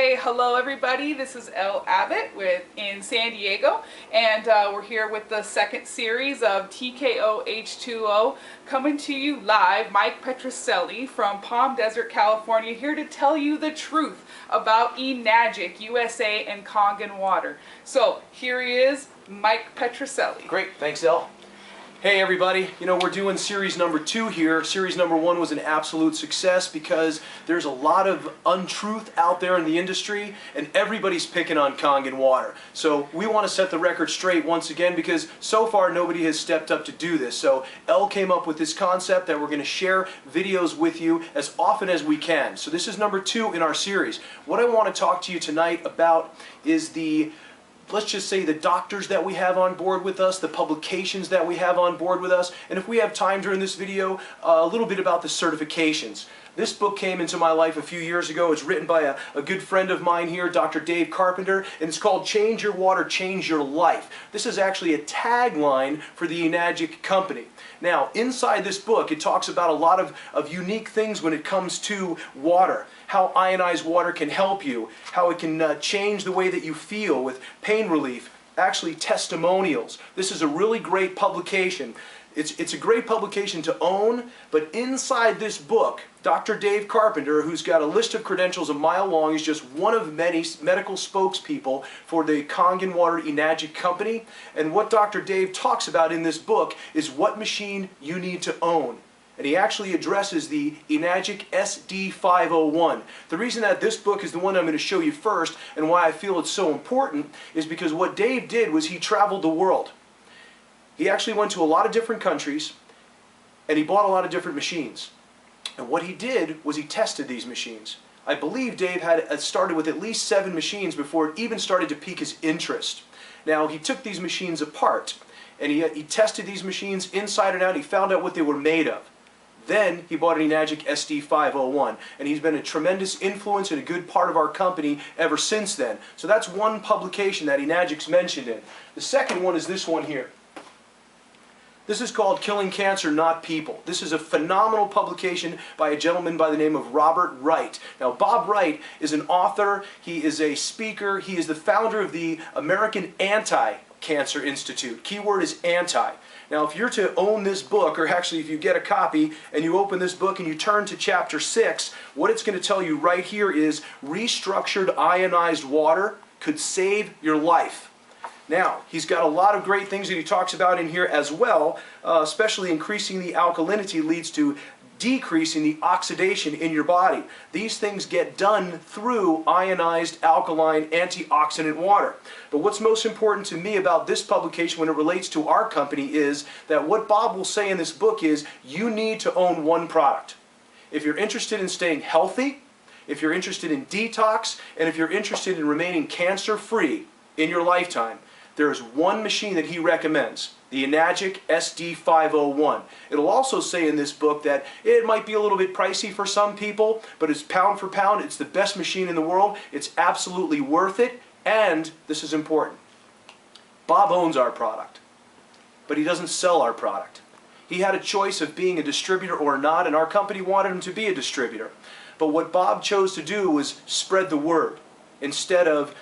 Say hello everybody, this is Elle Abbott in San Diego, and we're here with the second series of TKO H2O, coming to you live. Mike Petroselli from Palm Desert, California, here to tell you the truth about Enagic USA and Kangen water. So here he is, Mike Petroselli. Great, thanks Elle. Hey everybody, we're doing series number 2 here. Series number 1 was an absolute success because there's a lot of untruth out there in the industry and everybody's picking on Kangen water. So we want to set the record straight once again because so far nobody has stepped up to do this. So Elle came up with this concept that we're going to share videos with you as often as we can. So this is number 2 in our series. What I want to talk to you tonight about is let's just say the doctors that we have on board with us, the publications that we have on board with us, and if we have time during this video, a little bit about the certifications. This book came into my life a few years ago. It's written by a good friend of mine here, Dr. Dave Carpenter, and it's called Change Your Water, Change Your Life. This is actually a tagline for the Enagic company. Now, inside this book, it talks about a lot of unique things when it comes to water, how ionized water can help you, how it can change the way that you feel with pain relief, actually testimonials. This is a really great publication. It's a great publication to own, but inside this book, Dr. Dave Carpenter, who's got a list of credentials a mile long, is just one of many medical spokespeople for the Kangen Water Enagic company. And what Dr. Dave talks about in this book is what machine you need to own. And he actually addresses the Enagic SD501. The reason that this book is the one I'm going to show you first and why I feel it's so important is because what Dave did was he traveled the world. He actually went to a lot of different countries and he bought a lot of different machines. And what he did was he tested these machines. I believe Dave had started with at least 7 machines before it even started to pique his interest. Now he took these machines apart and he tested these machines inside and out. He found out what they were made of. Then he bought an Enagic SD501, and he's been a tremendous influence and a good part of our company ever since then. So that's one publication that Enagic's mentioned in. The second one is this one here. This is called Killing Cancer, Not People. This is a phenomenal publication by a gentleman by the name of Robert Wright. Now, Bob Wright is an author, he is a speaker, he is the founder of the American Anti-Cancer Institute. Keyword is anti. Now, if you're to own this book, or actually if you get a copy and you open this book and you turn to chapter 6, what it's going to tell you right here is restructured ionized water could save your life. Now, he's got a lot of great things that he talks about in here as well, especially increasing the alkalinity leads to decreasing the oxidation in your body. These things get done through ionized alkaline antioxidant water. But what's most important to me about this publication when it relates to our company is that what Bob will say in this book is you need to own one product. If you're interested in staying healthy, if you're interested in detox, and if you're interested in remaining cancer-free in your lifetime, there is one machine that he recommends, the Enagic SD501. It'll also say in this book that it might be a little bit pricey for some people, but it's pound for pound, it's the best machine in the world, it's absolutely worth it, and this is important. Bob owns our product, but he doesn't sell our product. He had a choice of being a distributor or not, and our company wanted him to be a distributor. But what Bob chose to do was spread the word instead of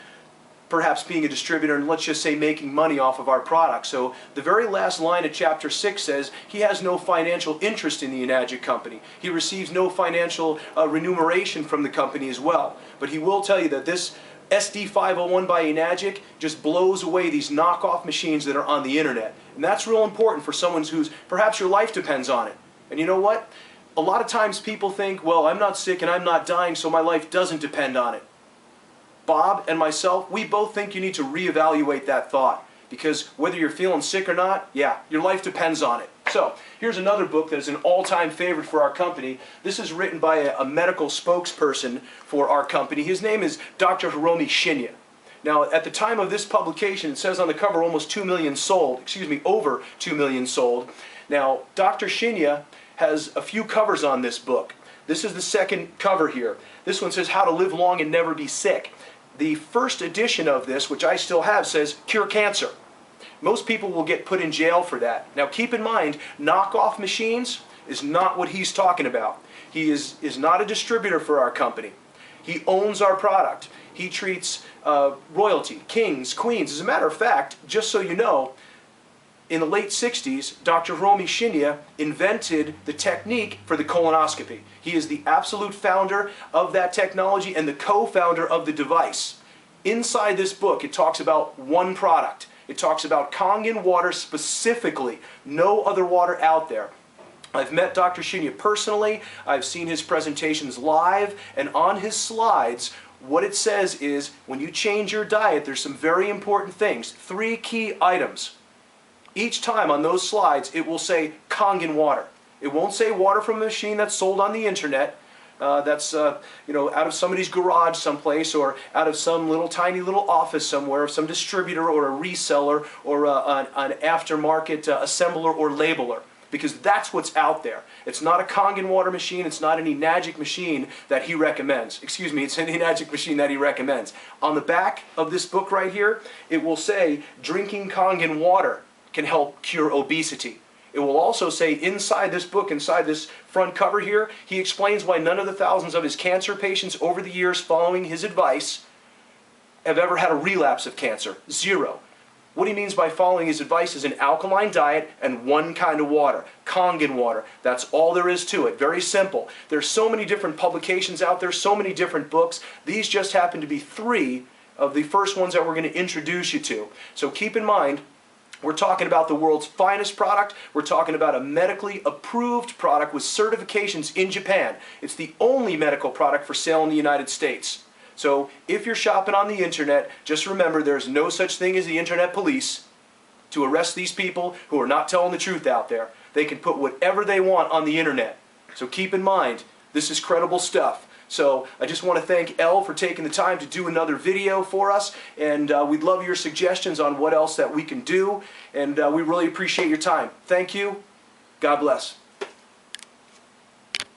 perhaps being a distributor and let's just say making money off of our product. So the very last line of chapter 6 says he has no financial interest in the Enagic company. He receives no financial remuneration from the company as well. But he will tell you that this SD501 by Enagic just blows away these knockoff machines that are on the internet. And that's real important for someone who's perhaps your life depends on it. And you know what? A lot of times people think, well, I'm not sick and I'm not dying, so my life doesn't depend on it. Bob and myself, we both think you need to reevaluate that thought because whether you're feeling sick or not, yeah, your life depends on it. So here's another book that is an all-time favorite for our company. This is written by a medical spokesperson for our company. His name is Dr. Hiromi Shinya. Now, at the time of this publication, it says on the cover almost 2 million sold, over 2 million sold. Now, Dr. Shinya has a few covers on this book. This is the second cover here. This one says How to Live Long and Never Be Sick. The first edition of this, which I still have, says Cure Cancer. Most people will get put in jail for that. Now keep in mind, knockoff machines is not what he's talking about. He is not a distributor for our company. He owns our product. He treats royalty, kings, queens. As a matter of fact, just so you know, in the late 60s, Dr. Hiromi Shinya invented the technique for the colonoscopy. He is the absolute founder of that technology and the co-founder of the device. Inside this book, it talks about one product. It talks about Kangen water specifically, no other water out there. I've met Dr. Shinya personally, I've seen his presentations live, and on his slides, what it says is, when you change your diet, there's some very important things. 3 key items. Each time on those slides, it will say Kangen water. It won't say water from a machine that's sold on the internet, that's out of somebody's garage someplace, or out of some tiny little office somewhere, of some distributor or a reseller or an aftermarket assembler or labeler. Because that's what's out there. It's not a Kangen water machine, it's not any Enagic machine that he recommends. Excuse me, it's an Enagic machine that he recommends. On the back of this book right here, it will say, drinking Kangen water can help cure obesity. It will also say inside this book, inside this front cover here, he explains why none of the thousands of his cancer patients over the years following his advice have ever had a relapse of cancer. 0. What he means by following his advice is an alkaline diet and one kind of water, Kangen water. That's all there is to it. Very simple. There's so many different publications out there, so many different books. These just happen to be 3 of the first ones that we're going to introduce you to. So keep in mind, we're talking about the world's finest product. We're talking about a medically approved product with certifications in Japan. It's the only medical product for sale in the United States. So if you're shopping on the internet, just remember there's no such thing as the internet police to arrest these people who are not telling the truth out there. They can put whatever they want on the internet. So keep in mind, this is credible stuff. So I just want to thank Elle for taking the time to do another video for us, and we'd love your suggestions on what else that we can do, and we really appreciate your time. Thank you. God bless.